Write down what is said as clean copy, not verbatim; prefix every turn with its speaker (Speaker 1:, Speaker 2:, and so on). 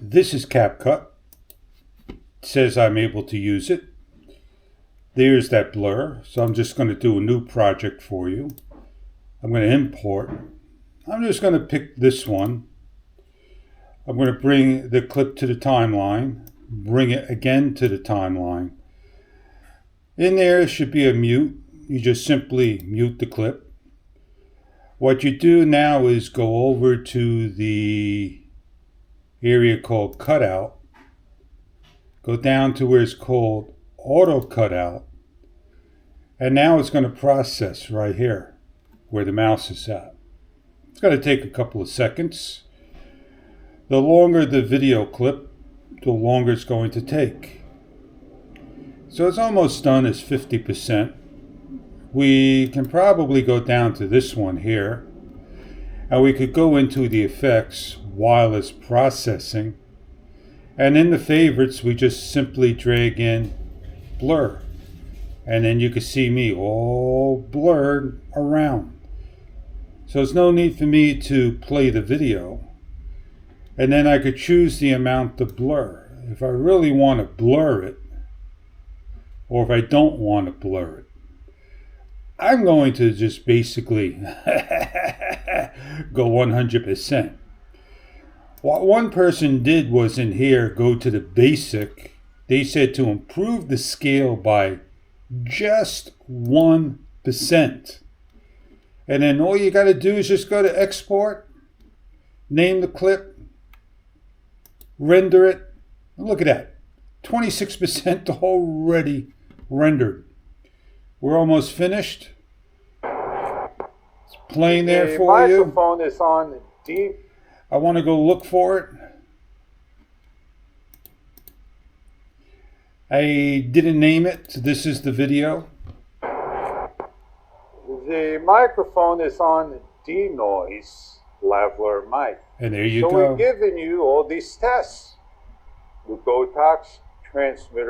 Speaker 1: This is CapCut. It says I'm able to use it. There's that blur. So I'm just going to do a new project for you. I'm going to import. I'm just going to pick this one. I'm going to bring the clip to the timeline. Bring it again to the timeline. In there should be a mute. You just simply mute the clip. What you do now is go over to the area called cutout. Go down to where it's called auto cutout. And now it's going to process right here where the mouse is at. It's going to take a couple of seconds. The longer the video clip, the longer it's going to take. So it's almost done. It's 50%. We can probably go down to this one here. And we could go into the effects while it's processing. And in the favorites, we just simply drag in blur. And then you can see me all blurred around. So there's no need for me to play the video. And then I could choose the amount to blur. If I really want to blur it, or if I don't want to blur it, I'm going to just basically go 100%. What one person did was in here, go to the basic. They said to improve the scale by just 1%. And then all you got to do is just go to export, name the clip, render it. Look at that. 26% already rendered. We're almost finished. It's playing there for you.
Speaker 2: The microphone is on deep.
Speaker 1: I want to go look for it. I didn't name it. This is the video.
Speaker 2: The microphone is on denoise leveler mic.
Speaker 1: And there you
Speaker 2: go.
Speaker 1: go.
Speaker 2: So we're giving you all these tests. The Gotox transmitter.